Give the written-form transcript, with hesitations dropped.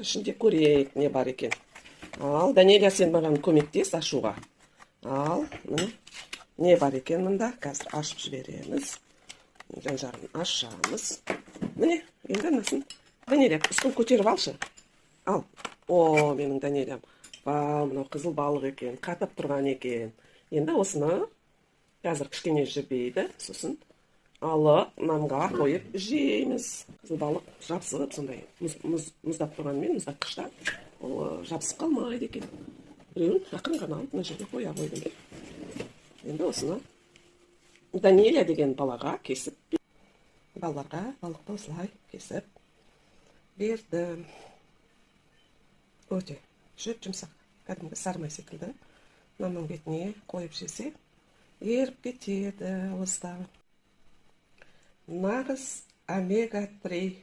ішінде көрейік не бар екен. Ал, Данелия, сен маған көмектес ашуға. Ал, не бар екен мұнда? Қазір ашып жібереміз. Жан-жағын ашамыз. Міне, енді анасын. Данелия, үстін көтеріп алшы. Ал, о, менің Данелиям. Вау, мынау қызыл балық екен, қатып тұрған екен. Енді осыны қазір кішкене жібейді, сосын алып, нанға қойып жейміз. Қызыл балық жабысып, сондай мұздап тұрғанмен, мұздатқышта ол жабысып қалмайды екен. Біреуін ақырын ғана алып, мына жерге қоя қойдым. Енді осыны Данелия деген балаға кесіп, балаларға балықты осылай кесіп бердім. Өте жұмсақ, кәдімгі сармай секілді. Нанның бетіне қойып жесе, еріп кетеді осыдағы. Нағыз омега-3